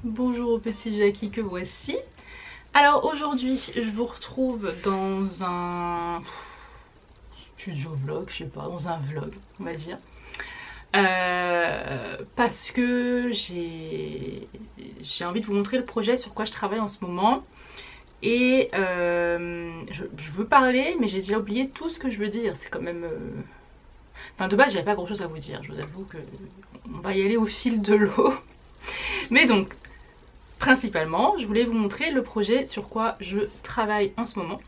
Bonjour au petit Jackie que voici. Alors aujourd'hui je vous retrouve dans un studio vlog, je sais pas, dans un vlog on va dire. Parce que j'ai envie de vous montrer le projet sur quoi je travaille en ce moment. Et je veux parler mais j'ai déjà oublié tout ce que je veux dire. C'est quand même... Enfin de base j'avais pas grand chose à vous dire, je vous avoue que on va y aller au fil de l'eau. Mais donc principalement, je voulais vous montrer le projet sur quoi je travaille en ce moment.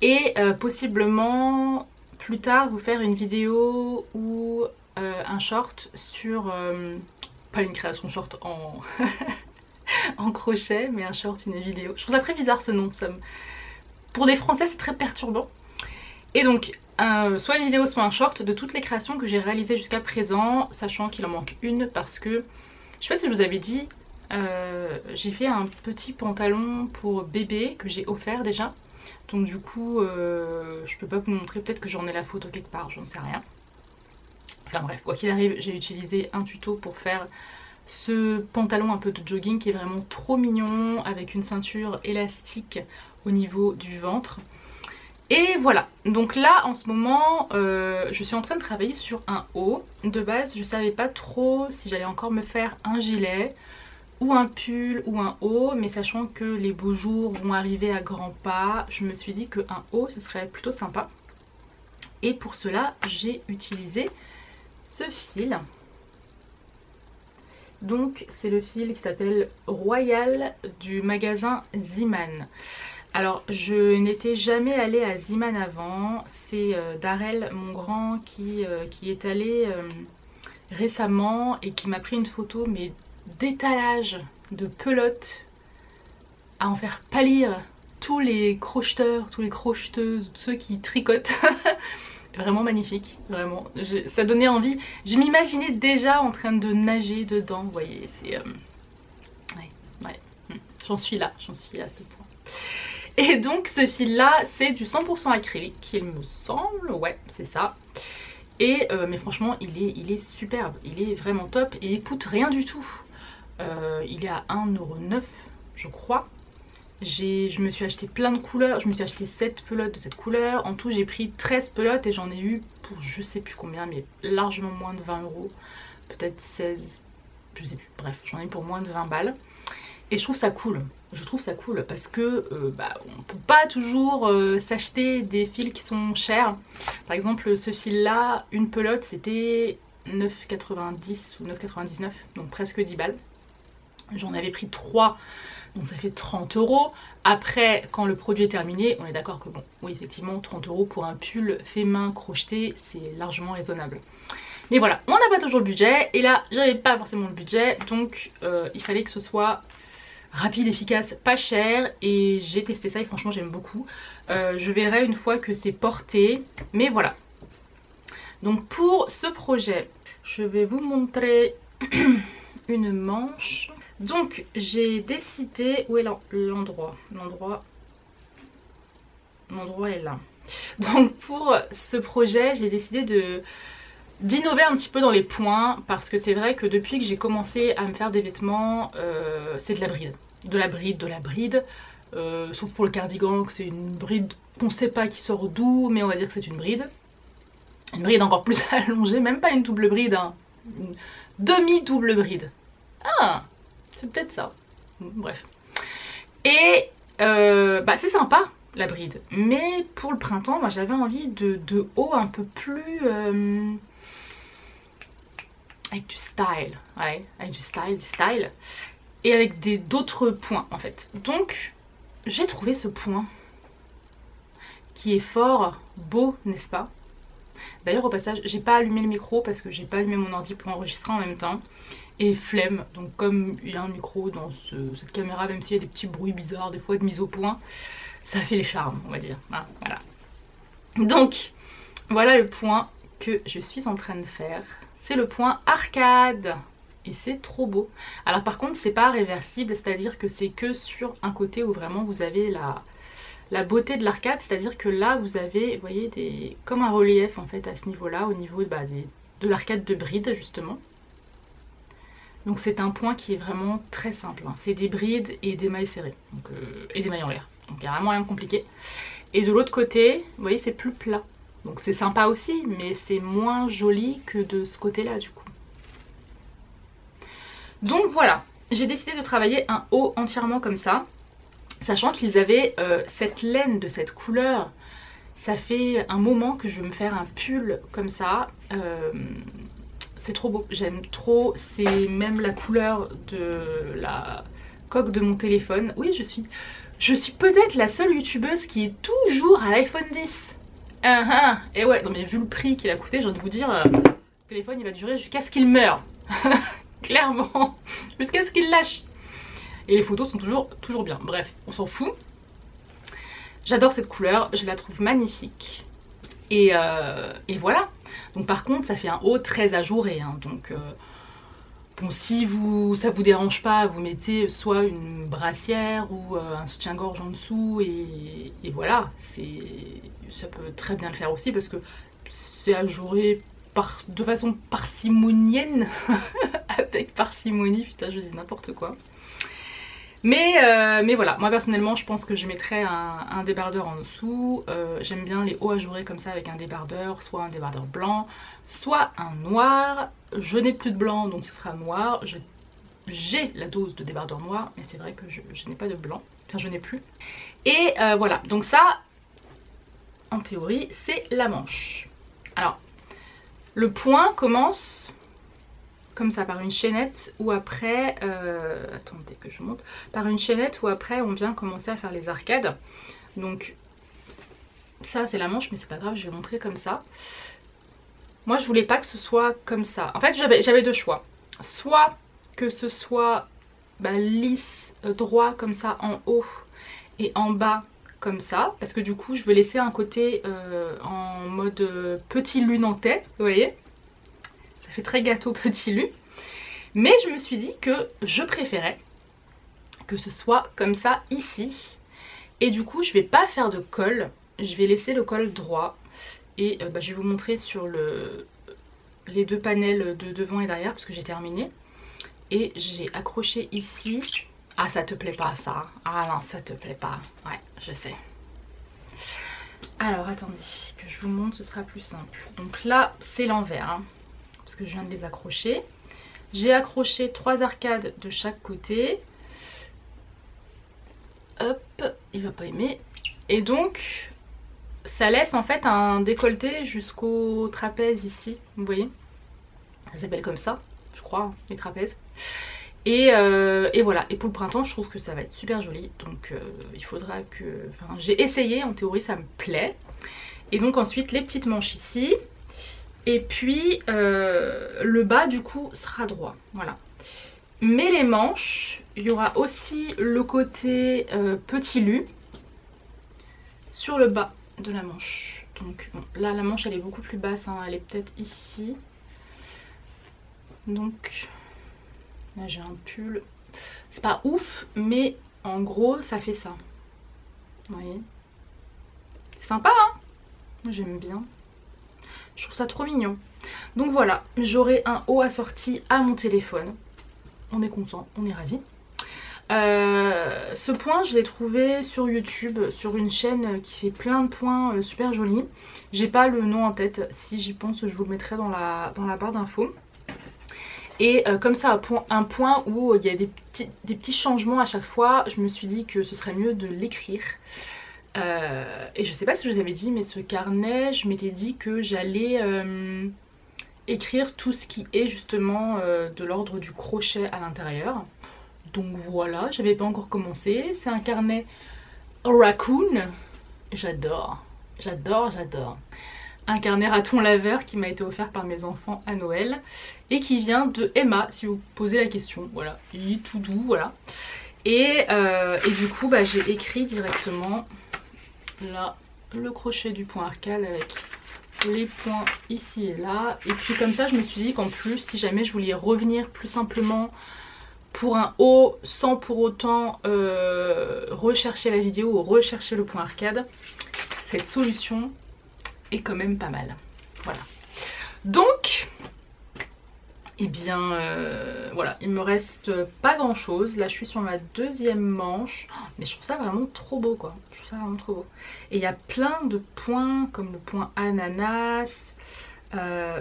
Et possiblement plus tard vous faire une vidéo ou un short sur... pas une création short en, en crochet, mais un short, une vidéo. Je trouve ça très bizarre ce nom. Pour des Français c'est très perturbant. Et donc, soit une vidéo, soit un short de toutes les créations que j'ai réalisées jusqu'à présent, sachant qu'il en manque une parce que, je sais pas si je vous avais dit, j'ai fait un petit pantalon pour bébé que j'ai offert déjà. Donc du coup, je peux pas vous montrer, peut-être que j'en ai la photo quelque part, j'en sais rien. Enfin bref, quoi qu'il arrive, j'ai utilisé un tuto pour faire ce pantalon un peu de jogging qui est vraiment trop mignon, avec une ceinture élastique au niveau du ventre. Et voilà, donc là en ce moment je suis en train de travailler sur un haut. De base je savais pas trop si j'allais encore me faire un gilet ou un pull ou un haut, mais sachant que les beaux jours vont arriver à grands pas, je me suis dit qu'un haut ce serait plutôt sympa. Et pour cela j'ai utilisé ce fil. Donc c'est le fil qui s'appelle Royal du magasin Ziman. Alors je n'étais jamais allée à Ziman avant, c'est Darel mon grand qui est allé récemment et qui m'a pris une photo mais d'étalage de pelote à en faire pâlir tous les crocheteurs, tous les crocheteuses, ceux qui tricotent. Vraiment magnifique, vraiment, ça donnait envie. Je m'imaginais déjà en train de nager dedans, vous voyez, c'est... ouais, j'en suis là, j'en suis à ce point. Et donc ce fil là c'est du 100% acrylique il me semble, ouais c'est ça. Et mais franchement il est superbe, il est vraiment top et il coûte rien du tout. Il est à 1,9 € je crois. Je me suis acheté plein de couleurs, je me suis acheté 7 pelotes de cette couleur. En tout j'ai pris 13 pelotes et j'en ai eu pour je sais plus combien, mais largement moins de 20 €. Peut-être 16, je sais plus, bref j'en ai eu pour moins de 20 balles. Et je trouve ça cool, parce que on peut pas toujours s'acheter des fils qui sont chers. Par exemple ce fil là, une pelote c'était 9,90 ou 9,99, donc presque 10 balles. J'en avais pris 3, donc ça fait 30 €. Après quand le produit est terminé, on est d'accord que bon, oui effectivement 30 € pour un pull fait main crocheté c'est largement raisonnable. Mais voilà, on n'a pas toujours le budget, et là j'avais pas forcément le budget, donc il fallait que ce soit rapide, efficace, pas cher, et j'ai testé ça et franchement j'aime beaucoup. Je verrai une fois que c'est porté, mais voilà. Donc pour ce projet, je vais vous montrer une manche. Donc j'ai décidé, où est l'endroit? L'endroit est là. Donc pour ce projet j'ai décidé d'innover un petit peu dans les points, parce que c'est vrai que depuis que j'ai commencé à me faire des vêtements, c'est de la bride. De la bride, sauf pour le cardigan, que c'est une bride qu'on sait pas qui sort d'où, mais on va dire que c'est une bride. Une bride encore plus allongée, même pas une double bride, hein. Une demi-double bride. Ah, c'est peut-être ça. Bref. Et c'est sympa la bride, mais pour le printemps, moi j'avais envie de haut un peu plus... avec du style, ouais, avec du style, et avec d'autres points en fait. Donc j'ai trouvé ce point qui est fort beau, n'est-ce pas? D'ailleurs au passage j'ai pas allumé le micro parce que j'ai pas allumé mon ordi pour enregistrer en même temps, et flemme, donc comme il y a un micro dans cette caméra, même s'il y a des petits bruits bizarres des fois de mise au point, ça fait les charmes on va dire, hein, voilà. Donc voilà le point que je suis en train de faire. C'est le point arcade et c'est trop beau. Alors par contre c'est pas réversible, c'est à dire que c'est que sur un côté où vraiment vous avez la beauté de l'arcade, c'est à dire que là vous avez, vous voyez, comme un relief en fait à ce niveau là, au niveau de l'arcade de bride justement. Donc c'est un point qui est vraiment très simple, hein. C'est des brides et des mailles serrées, donc, et des mailles en l'air. Donc il n'y a vraiment rien de compliqué. Et de l'autre côté, vous voyez, c'est plus plat. Donc c'est sympa aussi, mais c'est moins joli que de ce côté-là du coup. Donc voilà, j'ai décidé de travailler un haut entièrement comme ça, sachant qu'ils avaient cette laine de cette couleur. Ça fait un moment que je veux me faire un pull comme ça. C'est trop beau, j'aime trop. C'est même la couleur de la coque de mon téléphone. Oui, je suis peut-être la seule youtubeuse qui est toujours à l'iPhone 10. Et ouais, non mais vu le prix qu'il a coûté, j'ai envie de vous dire, le téléphone il va durer jusqu'à ce qu'il meure. Clairement, jusqu'à ce qu'il lâche. Et les photos sont toujours bien. Bref, on s'en fout. J'adore cette couleur, je la trouve magnifique. Et voilà. Donc par contre, ça fait un haut très ajouré. Hein, donc bon, si ça vous dérange pas, vous mettez soit une brassière ou un soutien-gorge en dessous. Et voilà, ça peut très bien le faire aussi parce que c'est ajouré de façon parcimonienne. Avec parcimonie, putain, je dis n'importe quoi. Mais voilà, moi personnellement je pense que je mettrais un débardeur en dessous. J'aime bien les hauts ajourés comme ça avec un débardeur, soit un débardeur blanc, soit un noir. Je n'ai plus de blanc donc ce sera noir. J'ai la dose de débardeur noir, mais c'est vrai que je n'ai pas de blanc, enfin je n'ai plus. Et voilà, donc ça, en théorie, c'est la manche. Alors, le point commence comme ça, par une chaînette, ou après, attendez que je monte, par une chaînette, ou après on vient commencer à faire les arcades. Donc ça c'est la manche, mais c'est pas grave, je vais montrer comme ça. Moi je voulais pas que ce soit comme ça. En fait j'avais deux choix, soit que ce soit lisse, droit comme ça en haut, et en bas comme ça, parce que du coup je veux laisser un côté en mode petit lu nantais, vous voyez. Ça fait très gâteau petit lu. Mais je me suis dit que je préférais que ce soit comme ça ici. Et du coup je vais pas faire de col. Je vais laisser le col droit. Et je vais vous montrer sur les deux panels de devant et derrière parce que j'ai terminé. Et j'ai accroché ici. Ah ça te plaît pas ça? Ah non ça te plaît pas. Ouais je sais. Alors attendez que je vous montre, ce sera plus simple. Donc là c'est l'envers hein, parce que je viens de les accrocher. J'ai accroché 3 arcades de chaque côté. Hop, il va pas aimer. Et donc ça laisse en fait un décolleté jusqu'au trapèze ici, vous voyez. Ça s'appelle comme ça, je crois, les trapèzes. Et voilà, et pour le printemps je trouve que ça va être super joli. Donc il faudra que... Enfin j'ai essayé, en théorie ça me plaît. Et donc ensuite les petites manches ici. Et puis le bas du coup sera droit, voilà. Mais les manches, il y aura aussi le côté petit lu sur le bas de la manche. Donc bon, là la manche elle est beaucoup plus basse, hein, elle est peut-être ici. Donc là j'ai un pull, c'est pas ouf mais en gros ça fait ça. Vous voyez, c'est sympa hein, j'aime bien. Je trouve ça trop mignon. Donc voilà, j'aurai un haut assorti à mon téléphone. On est content, on est ravis. Ce point, je l'ai trouvé sur YouTube, sur une chaîne qui fait plein de points super jolis. J'ai pas le nom en tête, si j'y pense, je vous le mettrai dans la barre d'infos. Et comme ça, un point où il y a des petits changements à chaque fois, je me suis dit que ce serait mieux de l'écrire. Et je sais pas si je vous avais dit, mais ce carnet, je m'étais dit que j'allais écrire tout ce qui est justement de l'ordre du crochet à l'intérieur. Donc voilà, j'avais pas encore commencé. C'est un carnet raccoon. J'adore, j'adore, j'adore. Un carnet raton laveur qui m'a été offert par mes enfants à Noël et qui vient de Emma, si vous posez la question. Voilà, il est tout doux, voilà. Et du coup, j'ai écrit directement là le crochet du point arcade avec les points ici et là. Et puis comme ça, je me suis dit qu'en plus, si jamais je voulais revenir plus simplement pour un haut sans pour autant rechercher la vidéo ou rechercher le point arcade, cette solution est quand même pas mal. Voilà. Donc, Et bien voilà, il me reste pas grand chose. Là je suis sur ma deuxième manche. Mais je trouve ça vraiment trop beau quoi. Je trouve ça vraiment trop beau. Et il y a plein de points comme le point ananas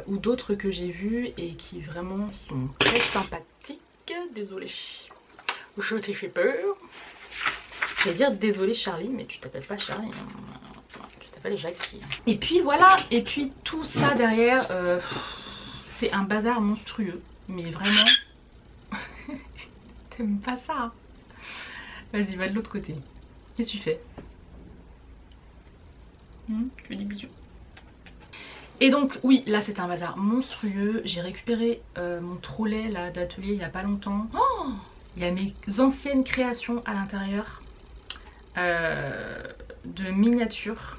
ou d'autres que j'ai vus et qui vraiment sont très sympathiques. Désolée, je t'ai fait peur. Je vais dire désolée Charlie, mais tu t'appelles pas Charlie, hein. Tu t'appelles Jackie. Et puis voilà, et puis tout ça derrière, c'est un bazar monstrueux. Mais vraiment, t'aimes pas ça hein. Vas-y, va de l'autre côté. Qu'est-ce que tu fais? Tu fais des bisous. Et donc oui, là c'est un bazar monstrueux. J'ai récupéré mon trolley là d'atelier il y a pas longtemps. Oh, il y a mes anciennes créations à l'intérieur de miniatures.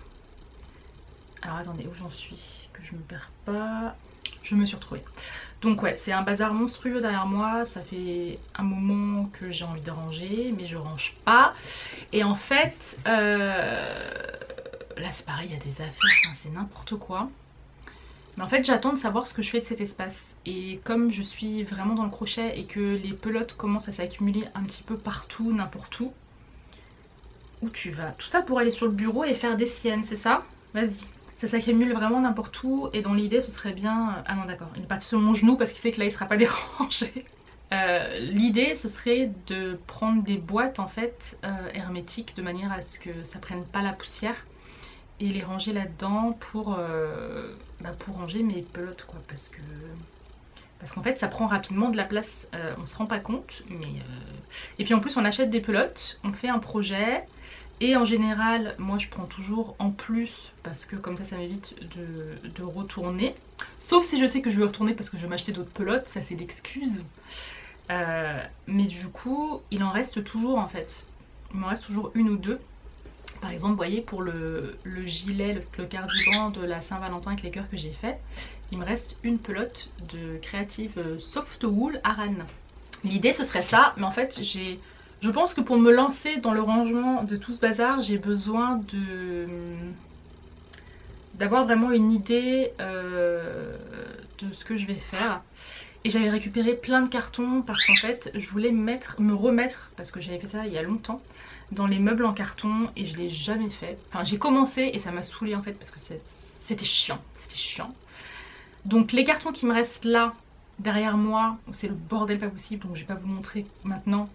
Alors attendez, où j'en suis? Que je me perds pas. Je me suis retrouvée. Donc ouais, c'est un bazar monstrueux derrière moi. Ça fait un moment que j'ai envie de ranger, mais je range pas. Et en fait, là c'est pareil, il y a des affaires, c'est n'importe quoi. Mais en fait j'attends de savoir ce que je fais de cet espace. Et comme je suis vraiment dans le crochet et que les pelotes commencent à s'accumuler un petit peu partout, n'importe où. Où tu vas? Tout ça pour aller sur le bureau et faire des siennes, c'est ça? Vas-y. Ça s'accumule vraiment n'importe où et dans l'idée ce serait bien... Ah non d'accord, il n'est pas sur mon genou parce qu'il sait que là il sera pas dérangé. L'idée ce serait de prendre des boîtes en fait hermétiques de manière à ce que ça prenne pas la poussière et les ranger là-dedans pour ranger mes pelotes quoi, parce qu'en fait ça prend rapidement de la place, on se rend pas compte mais et puis en plus on achète des pelotes, on fait un projet et en général moi je prends toujours en plus parce que comme ça m'évite de retourner, sauf si je sais que je vais retourner parce que je vais m'acheter d'autres pelotes, ça c'est l'excuse. Mais du coup il en reste toujours en fait, il m'en reste toujours une ou deux. Par exemple, vous voyez, pour le gilet, le cardigan de la Saint-Valentin avec les cœurs que j'ai fait, il me reste une pelote de Creative Soft Wool Aran. L'idée ce serait ça, mais en fait je pense que pour me lancer dans le rangement de tout ce bazar, j'ai besoin d'avoir vraiment une idée de ce que je vais faire. Et j'avais récupéré plein de cartons parce qu'en fait je voulais me remettre, parce que j'avais fait ça il y a longtemps, dans les meubles en carton et je l'ai jamais fait. Enfin j'ai commencé et ça m'a saoulée en fait parce que c'était chiant, Donc les cartons qui me restent là, derrière moi, c'est le bordel pas possible donc je vais pas vous montrer maintenant.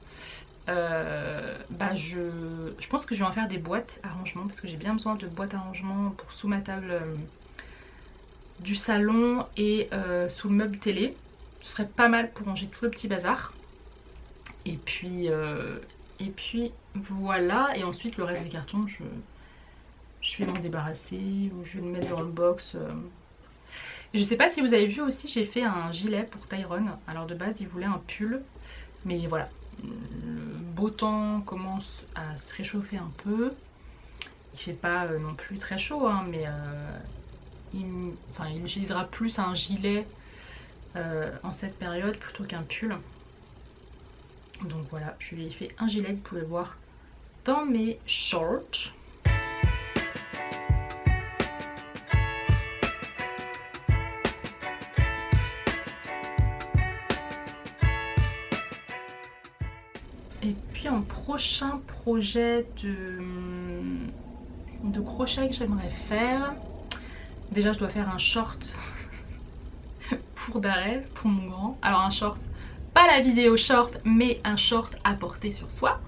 Je pense que je vais en faire des boîtes à rangement parce que j'ai bien besoin de boîtes à rangement pour sous ma table du salon et sous le meuble télé. Ce serait pas mal pour ranger tout le petit bazar. Et puis voilà. Et ensuite le reste des cartons je vais m'en débarrasser ou je vais le mettre dans le box. Et je sais pas si vous avez vu aussi, j'ai fait un gilet pour Tyrone. Alors de base il voulait un pull, mais voilà, le beau temps commence à se réchauffer un peu. Il fait pas non plus très chaud hein, mais il utilisera plus un gilet en cette période plutôt qu'un pull. Donc voilà, je lui ai fait un gilet, vous pouvez voir dans mes shorts. Et puis un prochain projet de crochet que j'aimerais faire. Déjà je dois faire un short pour Darrell, pour mon grand. Alors un short, pas la vidéo short, mais un short à porter sur soi.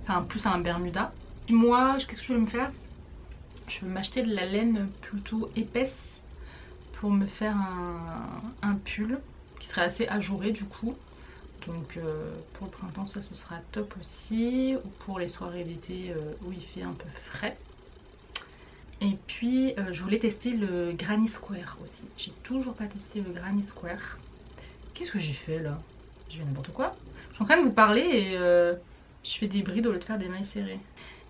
Enfin plus un bermuda. Moi, qu'est-ce que je vais me faire? Je vais m'acheter de la laine plutôt épaisse pour me faire un pull qui serait assez ajouré du coup. Donc pour le printemps ça ce sera top aussi. Ou pour les soirées d'été où il fait un peu frais. Et puis je voulais tester le Granny Square aussi. J'ai toujours pas testé le Granny Square. Qu'est-ce que j'ai fait là? J'ai fait n'importe quoi. Je suis en train de vous parler et je fais des brides au lieu de faire des mailles serrées.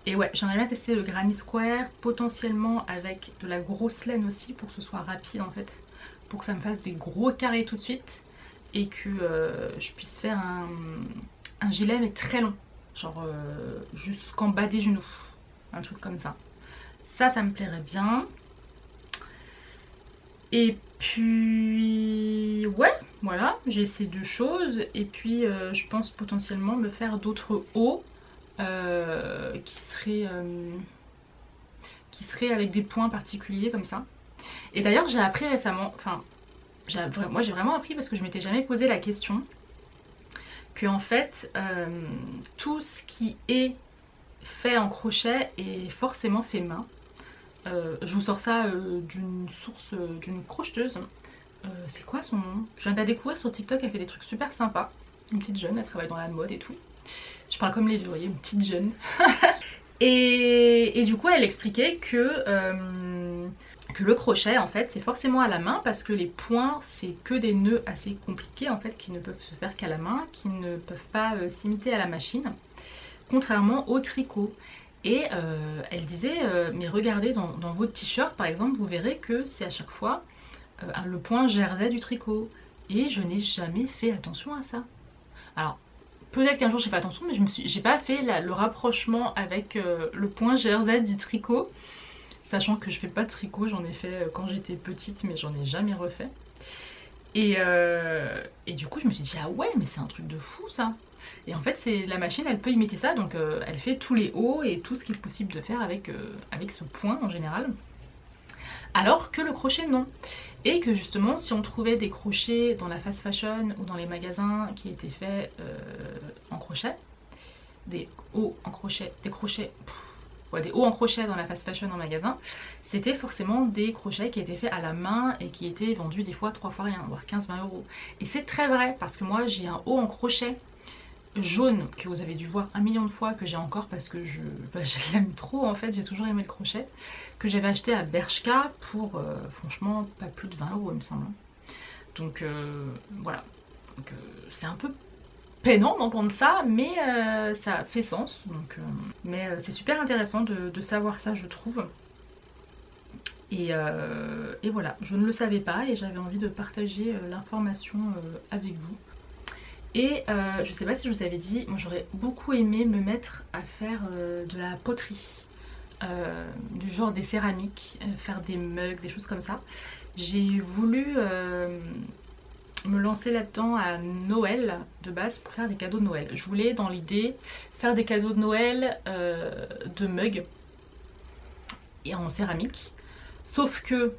Et ouais, j'aimerais bien tester le Granny Square, potentiellement avec de la grosse laine aussi pour que ce soit rapide en fait. Pour que ça me fasse des gros carrés tout de suite. Et que je puisse faire un gilet mais très long. Genre jusqu'en bas des genoux. Un truc comme ça. Ça me plairait bien. Et puis ouais, Voilà, j'ai ces deux choses et puis je pense potentiellement me faire d'autres hauts qui seraient avec des points particuliers comme ça. Et d'ailleurs j'ai appris récemment, enfin moi j'ai vraiment appris parce que je m'étais jamais posé la question que en fait tout ce qui est fait en crochet est forcément fait main. Je vous sors ça d'une source, d'une crocheteuse. C'est quoi son nom? Je viens de la découvrir sur TikTok, elle fait des trucs super sympas. Une petite jeune, elle travaille dans la mode et tout. Je parle comme les vieux, vous voyez, une petite jeune. et du coup elle expliquait que le crochet en fait c'est forcément à la main parce que les points c'est que des nœuds assez compliqués en fait qui ne peuvent se faire qu'à la main, qui ne peuvent pas s'imiter à la machine, contrairement au tricot. Et elle disait mais regardez dans votre t-shirt par exemple, vous verrez que c'est à chaque fois le point jersey du tricot. Et je n'ai jamais fait attention à ça. Alors peut-être qu'un jour j'ai fait attention, mais j'ai pas fait le rapprochement avec le point jersey du tricot. Sachant que je fais pas de tricot, j'en ai fait quand j'étais petite, mais j'en ai jamais refait. Et du coup je me suis dit ah ouais mais c'est un truc de fou ça. Et en fait la machine elle peut imiter ça, donc elle fait tous les hauts et tout ce qui est possible de faire avec ce point en général. Alors que le crochet non. Et que justement si on trouvait des crochets dans la fast fashion ou dans les magasins qui étaient faits en crochet, des hauts en crochet, des crochets, des hauts en crochet dans la fast fashion en magasin, c'était forcément des crochets qui étaient faits à la main et qui étaient vendus des fois 3 fois rien, voire 15-20 euros. Et c'est très vrai parce que moi j'ai un haut en crochet jaune que vous avez dû voir 1 million de fois, que j'ai encore parce que je l'aime trop en fait, j'ai toujours aimé le crochet, que j'avais acheté à Bershka pour franchement pas plus de 20 euros il me semble. Donc voilà, c'est un peu peinant d'entendre ça, mais ça fait sens. Donc, mais c'est super intéressant de savoir ça je trouve. Et voilà, je ne le savais pas et j'avais envie de partager l'information avec vous. Et je sais pas si je vous avais dit, moi j'aurais beaucoup aimé me mettre à faire de la poterie, du genre des céramiques, faire des mugs, des choses comme ça. J'ai voulu me lancer là-dedans à Noël de base pour faire des cadeaux de Noël. Je voulais dans l'idée faire des cadeaux de Noël de mugs et en céramique. Sauf que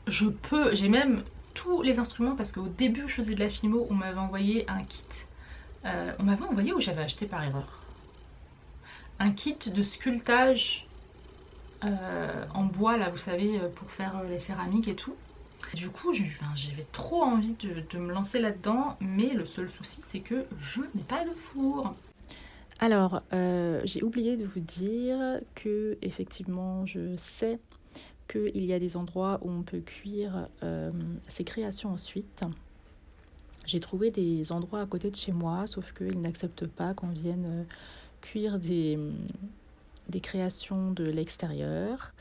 j'ai même tous les instruments parce qu'au début je faisais de la Fimo, on m'avait envoyé un kit. On m'avait envoyé ou j'avais acheté par erreur un kit de sculptage en bois là vous savez pour faire les céramiques et tout. Du coup j'avais trop envie de me lancer là-dedans, mais le seul souci c'est que je n'ai pas de four. Alors, j'ai oublié de vous dire que effectivement, je sais qu'il y a des endroits où on peut cuire ses créations ensuite. J'ai trouvé des endroits à côté de chez moi, sauf qu'ils n'acceptent pas qu'on vienne cuire des créations de l'extérieur.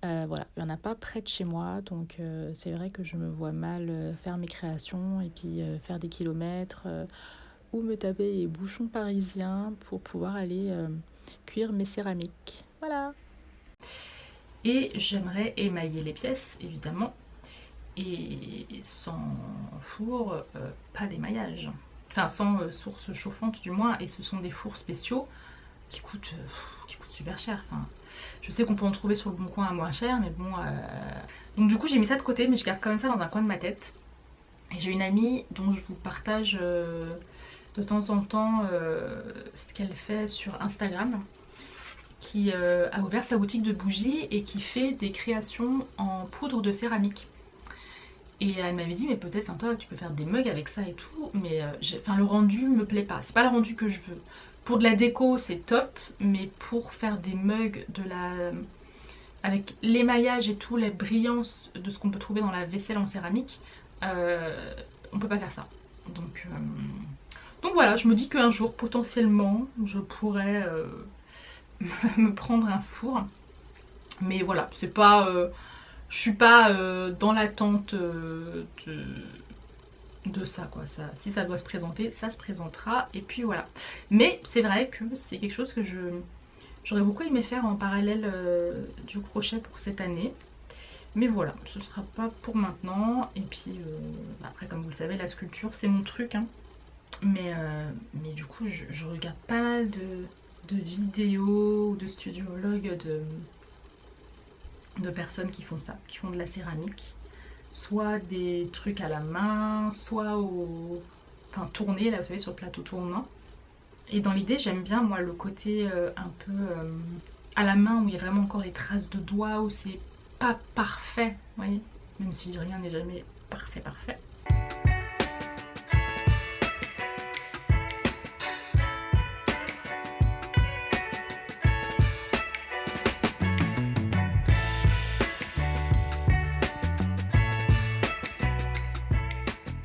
Voilà, il n'y en a pas près de chez moi, donc c'est vrai que je me vois mal faire mes créations et puis faire des kilomètres ou me taper les bouchons parisiens pour pouvoir aller cuire mes céramiques. Voilà. Et j'aimerais émailler les pièces évidemment, et sans four, pas d'émaillage. Enfin sans source chauffante du moins, et ce sont des fours spéciaux qui coûtent super cher. Enfin, je sais qu'on peut en trouver sur le bon coin à moins cher, mais bon. Donc du coup j'ai mis ça de côté, mais je garde quand même ça dans un coin de ma tête. Et j'ai une amie dont je vous partage de temps en temps ce qu'elle fait sur Instagram, qui a ouvert sa boutique de bougies et qui fait des créations en poudre de céramique. Et elle m'avait dit mais peut-être toi tu peux faire des mugs avec ça et tout, mais le rendu me plaît pas, c'est pas le rendu que je veux. Pour de la déco c'est top, mais pour faire des mugs avec l'émaillage et tout, la brillance de ce qu'on peut trouver dans la vaisselle en céramique, on peut pas faire ça. Donc voilà, je me dis qu'un jour potentiellement je pourrais me prendre un four. Mais voilà, c'est pas... je suis pas dans l'attente de ça quoi. Si ça doit se présenter, ça se présentera et puis voilà. Mais c'est vrai que c'est quelque chose que j'aurais beaucoup aimé faire en parallèle du crochet pour cette année. Mais voilà, ce sera pas pour maintenant. Et puis après, comme vous le savez, la sculpture c'est mon truc, hein. Mais du coup, je regarde pas mal de vidéos ou de studiologues de personnes qui font ça, qui font de la céramique. Soit des trucs à la main, soit enfin tourner, là vous savez, sur le plateau tournant. Et dans l'idée, j'aime bien moi le côté un peu à la main où il y a vraiment encore les traces de doigts, où c'est pas parfait, vous voyez, même si rien n'est jamais parfait parfait.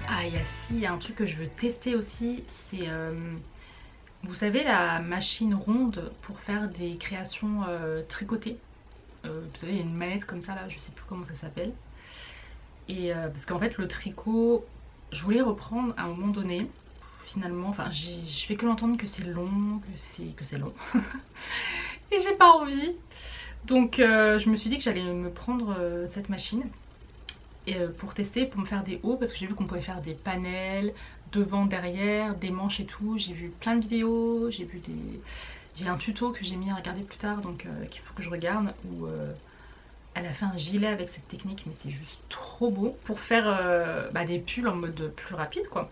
Ah, il y a un truc que je veux tester aussi, c'est vous savez la machine ronde pour faire des créations tricotées. Vous savez, il y a une manette comme ça là, je sais plus comment ça s'appelle. Et parce qu'en fait le tricot, je voulais reprendre à un moment donné. Finalement, enfin je fais que l'entendre que c'est long, que c'est long. Et j'ai pas envie. Donc je me suis dit que j'allais me prendre cette machine. Et pour tester, pour me faire des hauts, parce que j'ai vu qu'on pouvait faire des panels, devant, derrière, des manches et tout. J'ai vu plein de vidéos, j'ai un tuto que j'ai mis à regarder plus tard, donc qu'il faut que je regarde, où elle a fait un gilet avec cette technique, mais c'est juste trop beau, pour faire des pulls en mode plus rapide, quoi.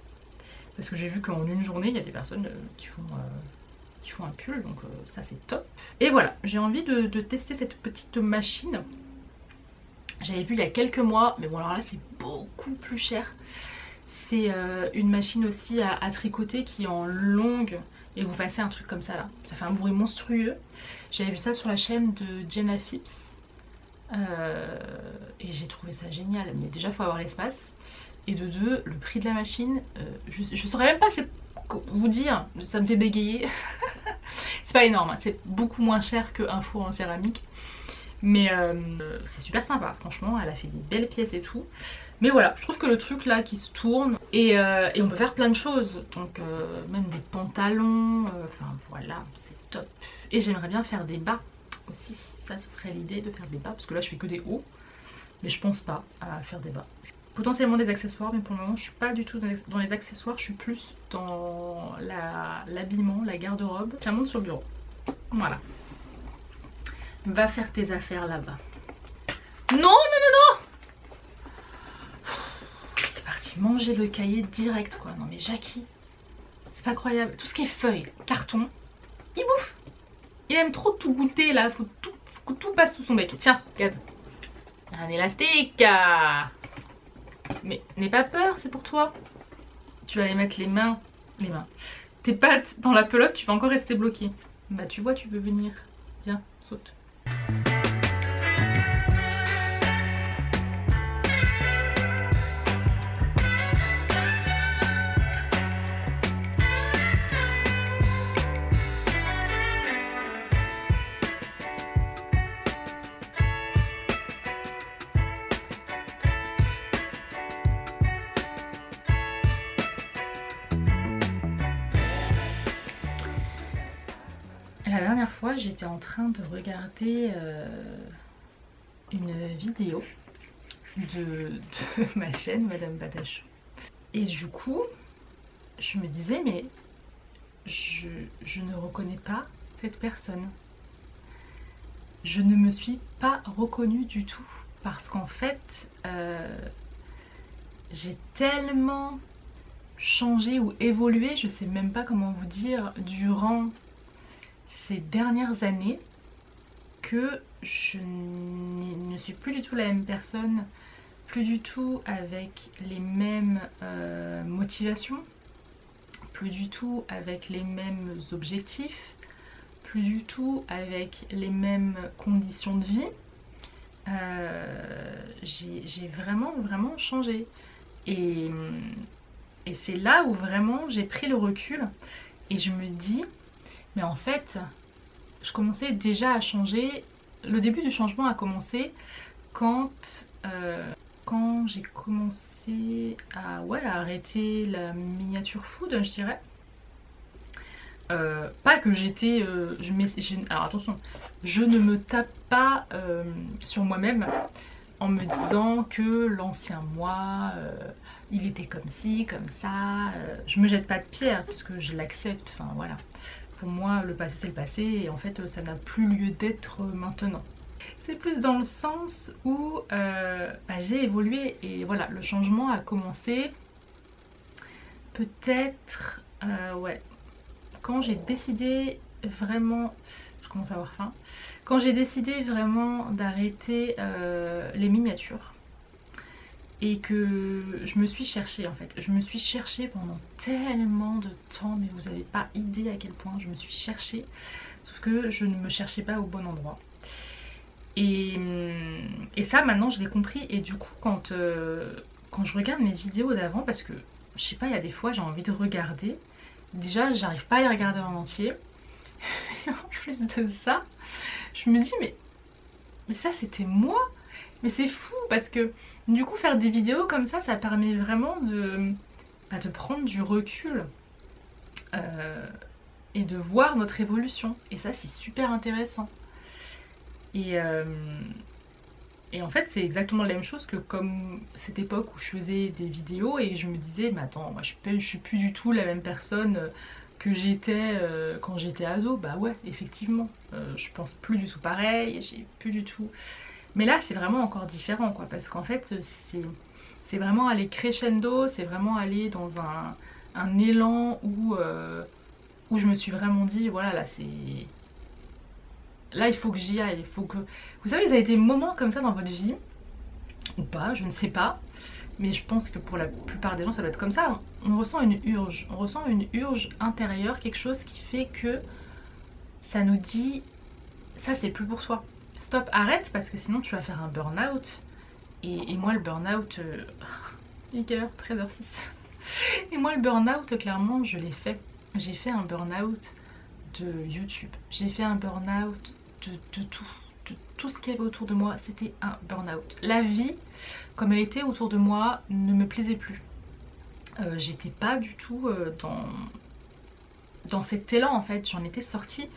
Parce que j'ai vu qu'en une journée, il y a des personnes qui font un pull, donc ça c'est top. Et voilà, j'ai envie de tester cette petite machine. J'avais vu il y a quelques mois, mais bon alors là c'est beaucoup plus cher. C'est une machine aussi à tricoter qui est en longue, et vous passez un truc comme ça là. Ça fait un bruit monstrueux. J'avais vu ça sur la chaîne de Jenna Phipps. Et j'ai trouvé ça génial. Mais déjà il faut avoir l'espace. Et de deux, le prix de la machine, je saurais même pas vous dire, ça me fait bégayer. C'est pas énorme, hein, c'est beaucoup moins cher qu'un four en céramique. Mais c'est super sympa, franchement, elle a fait des belles pièces et tout. Mais voilà, je trouve que le truc là qui se tourne, et on peut faire plein de choses. Donc même des pantalons, enfin voilà, c'est top. Et j'aimerais bien faire des bas aussi. Ça, ce serait l'idée de faire des bas, parce que là je fais que des hauts. Mais je pense pas à faire des bas. Potentiellement des accessoires, mais pour le moment je suis pas du tout dans les accessoires, je suis plus dans l'habillement, la garde-robe. Tiens, monte sur le bureau. Voilà. Va faire tes affaires là-bas. Non, non, non, non. Il est parti manger le cahier direct, quoi. Non mais Jackie, c'est pas croyable. Tout ce qui est feuilles, carton, il bouffe. Il aime trop tout goûter là, faut que tout passe sous son bec. Tiens, regarde. Un élastique. Mais n'aie pas peur, c'est pour toi. Tu vas aller mettre les mains. Tes pattes dans la pelote, tu vas encore rester bloqué. Bah tu vois, tu veux venir. Viens, saute. La dernière fois, j'étais en train de regarder une vidéo de ma chaîne, Madame Patachou. Et du coup, je me disais, mais je ne reconnais pas cette personne. Je ne me suis pas reconnue du tout. Parce qu'en fait, j'ai tellement changé ou évolué, je sais même pas comment vous dire, durant ces dernières années, que je ne suis plus du tout la même personne, plus du tout avec les mêmes motivations, plus du tout avec les mêmes objectifs, plus du tout avec les mêmes conditions de vie. J'ai vraiment changé. Et c'est là où vraiment j'ai pris le recul et je me dis, mais en fait, je commençais déjà à changer. Le début du changement a commencé quand j'ai commencé à arrêter la miniature food, je dirais. Pas que j'étais... alors attention, je ne me tape pas sur moi-même. en me disant que l'ancien moi, il était comme ci, comme ça. Je me jette pas de pierre puisque je l'accepte, enfin voilà. Pour moi, le passé c'est le passé et en fait ça n'a plus lieu d'être maintenant. C'est plus dans le sens où j'ai évolué et voilà, le changement a commencé peut-être, ouais, quand j'ai décidé vraiment, je commence à avoir faim, quand j'ai décidé vraiment d'arrêter les miniatures et que je me suis cherchée en fait. Je me suis cherchée pendant tellement de temps, mais vous n'avez pas idée à quel point je me suis cherchée, sauf que je ne me cherchais pas au bon endroit. Et ça maintenant je l'ai compris et du coup quand je regarde mes vidéos d'avant, parce que je sais pas, il y a des fois j'ai envie de regarder, déjà j'arrive pas à les regarder en entier, et en plus de ça, je me dis mais ça c'était moi. Mais c'est fou parce que du coup faire des vidéos comme ça permet vraiment de prendre du recul et de voir notre évolution. Et ça c'est super intéressant. Et en fait c'est exactement la même chose que comme cette époque où je faisais des vidéos et je me disais mais attends, moi je suis plus du tout la même personne que j'étais quand j'étais ado. Bah ouais, effectivement, je pense plus du tout pareil, j'ai plus du tout... Mais là c'est vraiment encore différent quoi, parce qu'en fait c'est vraiment aller crescendo, c'est vraiment aller dans un élan où je me suis vraiment dit voilà, là c'est... Là il faut que j'y aille, il faut que... Vous savez, vous avez des moments comme ça dans votre vie, ou pas, je ne sais pas, mais je pense que pour la plupart des gens ça doit être comme ça. On ressent une urge intérieure, quelque chose qui fait que ça nous dit ça c'est plus pour toi. Stop, arrête, parce que sinon tu vas faire un burn-out. Et moi le burn-out... il est quelle heure? 13h06. Et moi le burn-out, clairement, je l'ai fait. J'ai fait un burn-out de YouTube. J'ai fait un burn-out de tout. De tout ce qu'il y avait autour de moi, c'était un burn-out. La vie, comme elle était autour de moi, ne me plaisait plus. J'étais pas du tout dans cet élan en fait. J'en étais sortie.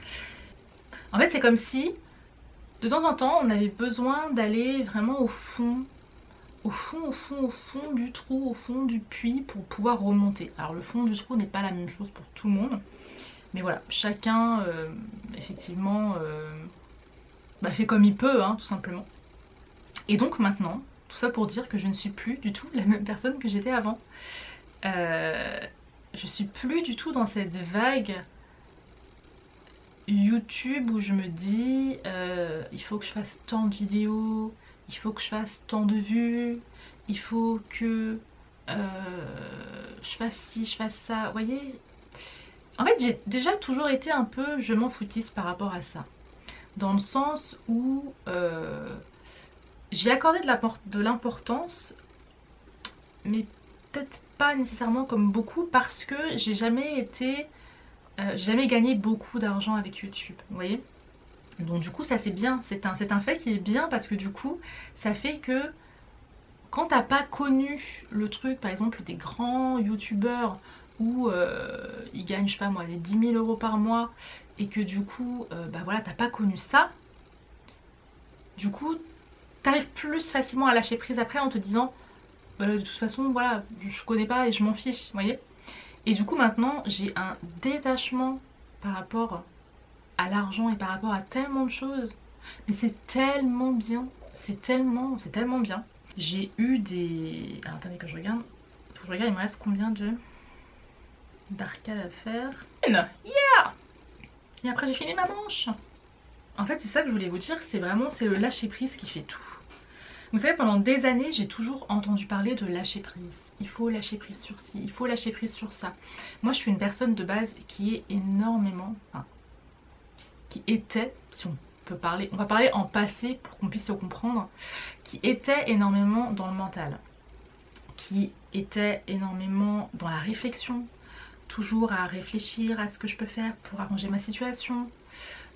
En fait, c'est comme si... de temps en temps, on avait besoin d'aller vraiment au fond du trou, au fond du puits pour pouvoir remonter. Alors le fond du trou n'est pas la même chose pour tout le monde, mais voilà, chacun effectivement fait comme il peut, hein, tout simplement. Et donc maintenant, tout ça pour dire que je ne suis plus du tout la même personne que j'étais avant. Je suis plus du tout dans cette vague YouTube où je me dis il faut que je fasse tant de vidéos, il faut que je fasse tant de vues, il faut que je fasse ci, je fasse ça, vous voyez. En fait j'ai déjà toujours été un peu je m'en foutisse par rapport à ça, dans le sens où j'ai accordé de l'importance, mais peut-être pas nécessairement comme beaucoup, parce que j'ai jamais été... j'ai jamais gagné beaucoup d'argent avec YouTube, vous voyez. Donc du coup ça c'est bien, c'est un fait qui est bien, parce que du coup ça fait que quand t'as pas connu le truc, par exemple des grands youtubeurs où ils gagnent, je sais pas moi, des 10 000 € par mois, et que du coup voilà, t'as pas connu ça, du coup t'arrives plus facilement à lâcher prise après en te disant bah, de toute façon voilà, je connais pas et je m'en fiche, vous voyez. Et du coup maintenant j'ai un détachement par rapport à l'argent et par rapport à tellement de choses. Mais c'est tellement bien, c'est tellement bien. J'ai eu des... Alors, attendez que je regarde. Faut que je regarde, il me reste combien d'arcades à faire. Yeah. Et après j'ai fini ma manche. En fait c'est ça que je voulais vous dire, c'est le lâcher prise qui fait tout. Vous savez, pendant des années, j'ai toujours entendu parler de lâcher prise. Il faut lâcher prise sur ci, il faut lâcher prise sur ça. Moi, je suis une personne de base qui est énormément... Enfin, qui était, si on peut parler... On va parler en passé pour qu'on puisse se comprendre. Qui était énormément dans le mental. Qui était énormément dans la réflexion. Toujours à réfléchir à ce que je peux faire pour arranger ma situation.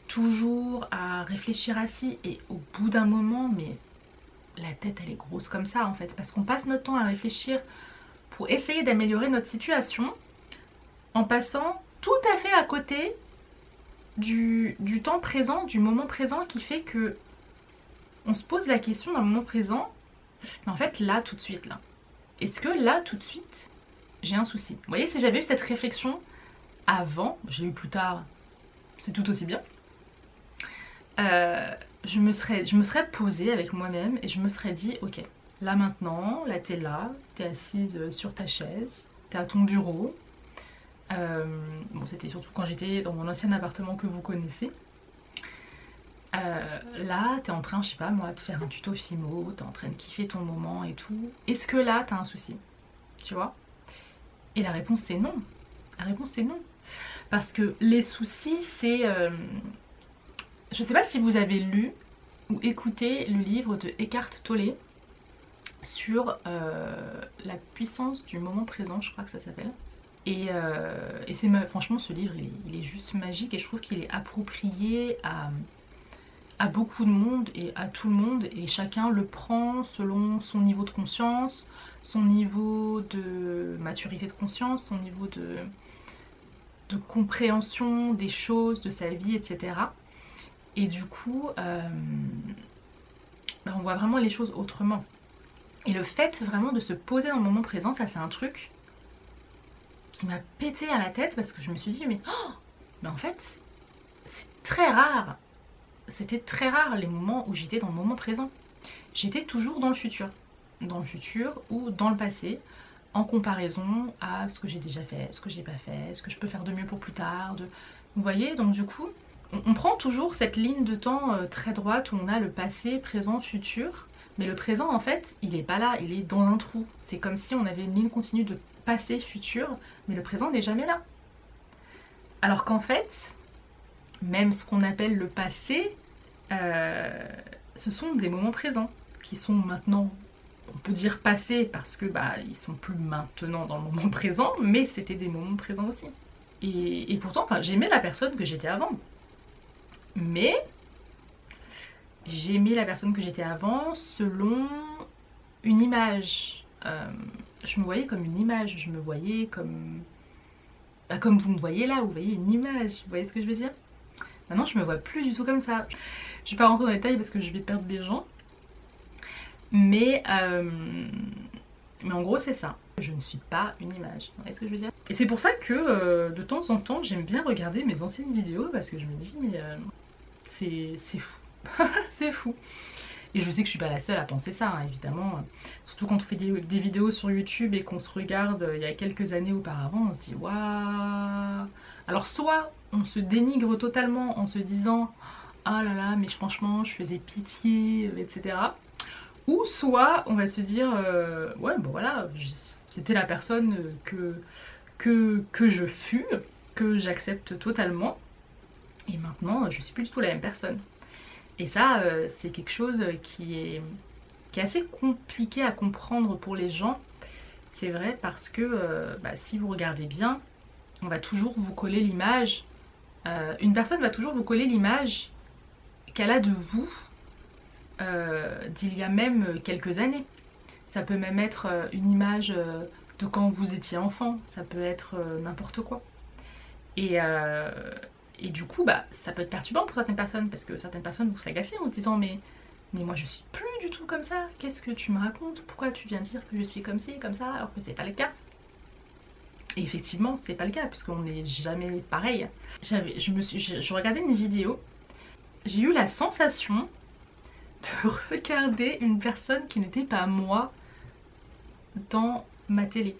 Toujours à réfléchir à ci. Et au bout d'un moment, mais... la tête elle est grosse comme ça en fait, parce qu'on passe notre temps à réfléchir pour essayer d'améliorer notre situation en passant tout à fait à côté du temps présent, du moment présent, qui fait que on se pose la question dans le moment présent Mais en fait, là, tout de suite, là, est-ce que là, tout de suite, j'ai un souci? Vous voyez, si j'avais eu cette réflexion avant, j'ai eu plus tard, c'est tout aussi bien, je me serais posée avec moi-même et je me serais dit, ok, là maintenant, là, t'es assise sur ta chaise, t'es à ton bureau. Bon, c'était surtout quand j'étais dans mon ancien appartement que vous connaissez. Là, t'es en train, je sais pas moi, de faire un tuto Fimo, t'es en train de kiffer ton moment et tout. Est-ce que là, t'as un souci? Tu vois? Et la réponse c'est non. La réponse c'est non. Parce que les soucis, c'est... je sais pas si vous avez lu ou écouté le livre de Eckhart Tolle sur la puissance du moment présent, je crois que ça s'appelle. Et franchement, ce livre, il est juste magique et je trouve qu'il est approprié à beaucoup de monde et à tout le monde, et chacun le prend selon son niveau de conscience, son niveau de maturité de conscience, son niveau de compréhension des choses, de sa vie, etc. Et du coup, on voit vraiment les choses autrement. Et le fait vraiment de se poser dans le moment présent, ça c'est un truc qui m'a pété à la tête parce que je me suis dit, mais en fait, c'est très rare. C'était très rare les moments où j'étais dans le moment présent. J'étais toujours dans le futur. Dans le futur ou dans le passé, en comparaison à ce que j'ai déjà fait, ce que j'ai pas fait, ce que je peux faire de mieux pour plus tard. Vous voyez, donc du coup, on prend toujours cette ligne de temps très droite où on a le passé, présent, futur. Mais le présent, en fait, il est pas là, il est dans un trou. C'est comme si on avait une ligne continue de passé, futur, mais le présent n'est jamais là. Alors qu'en fait, même ce qu'on appelle le passé, ce sont des moments présents qui sont maintenant, on peut dire passés parce que ils sont plus maintenant dans le moment présent, mais c'était des moments présents aussi. Et pourtant, j'aimais la personne que j'étais avant, mais j'aimais la personne que j'étais avant selon une image. Je me voyais comme une image, je me voyais comme comme vous me voyez là, vous voyez une image, vous voyez ce que je veux dire? Maintenant, je me vois plus du tout comme ça. Je vais pas rentrer dans les détails parce que je vais perdre des gens. Mais en gros, c'est ça. Je ne suis pas une image. Vous voyez ce que je veux dire? Et c'est pour ça que de temps en temps, j'aime bien regarder mes anciennes vidéos parce que je me dis, mais c'est fou. C'est fou. Et je sais que je suis pas la seule à penser ça, hein, évidemment. Surtout quand on fait des vidéos sur YouTube et qu'on se regarde il y a quelques années auparavant, on se dit waouh. Alors soit on se dénigre totalement en se disant ah là là, mais franchement je faisais pitié, etc. Ou soit on va se dire ouais bon voilà, c'était la personne que je fus, que j'accepte totalement. Et maintenant je suis plus du tout la même personne. Et ça, c'est quelque chose qui est assez compliqué à comprendre pour les gens. C'est vrai parce que si vous regardez bien, on va toujours vous coller l'image. Une personne va toujours vous coller l'image qu'elle a de vous d'il y a même quelques années. Ça peut même être une image de quand vous étiez enfant. Ça peut être n'importe quoi. Et du coup, ça peut être perturbant pour certaines personnes parce que certaines personnes vont s'agacer en se disant mais moi je suis plus du tout comme ça, qu'est-ce que tu me racontes? Pourquoi tu viens dire que je suis comme ci, comme ça, alors que c'est pas le cas? Et effectivement, c'est pas le cas puisqu'on n'est jamais pareil. Je regardais une vidéo, j'ai eu la sensation de regarder une personne qui n'était pas moi dans ma télé.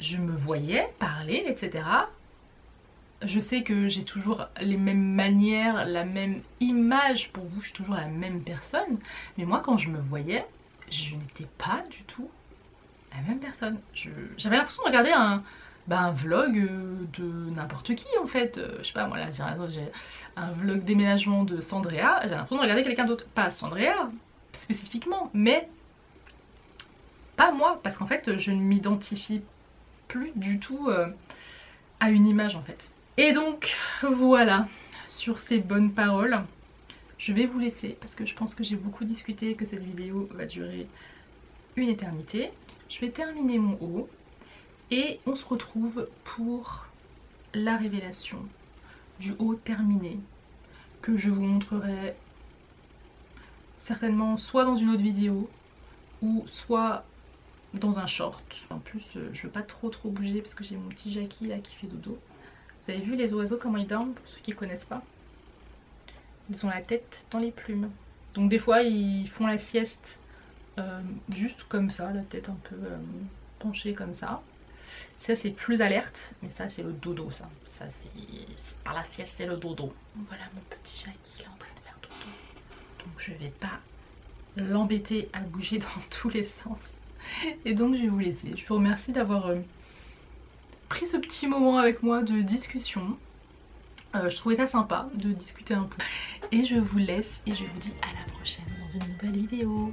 Je me voyais parler, etc. Je sais que j'ai toujours les mêmes manières, la même image pour vous, je suis toujours la même personne. Mais moi, quand je me voyais, je n'étais pas du tout la même personne. J'avais l'impression de regarder un vlog de n'importe qui en fait. Je sais pas, moi là, j'ai un vlog déménagement de Sandrea. J'ai l'impression de regarder quelqu'un d'autre. Pas Sandrea spécifiquement, mais pas moi. Parce qu'en fait, je ne m'identifie plus du tout à une image en fait. Et donc voilà, sur ces bonnes paroles, je vais vous laisser parce que je pense que j'ai beaucoup discuté et que cette vidéo va durer une éternité. Je vais terminer mon haut et on se retrouve pour la révélation du haut terminé que je vous montrerai certainement soit dans une autre vidéo ou soit dans un short. En plus je veux pas trop bouger parce que j'ai mon petit Jackie là qui fait dodo. Vous avez vu les oiseaux comment ils dorment, pour ceux qui connaissent pas? Ils ont la tête dans les plumes. Donc des fois ils font la sieste juste comme ça, la tête un peu penchée comme ça. Ça c'est plus alerte, mais ça c'est le dodo ça. Ça c'est par la sieste, c'est le dodo. Voilà mon petit Jackie, il est en train de faire dodo. Donc je vais pas l'embêter à bouger dans tous les sens. Et donc je vais vous laisser. Je vous remercie d'avoir pris ce petit moment avec moi de discussion. Je trouvais ça sympa de discuter un peu. Et je vous laisse et je vous dis à la prochaine dans une nouvelle vidéo.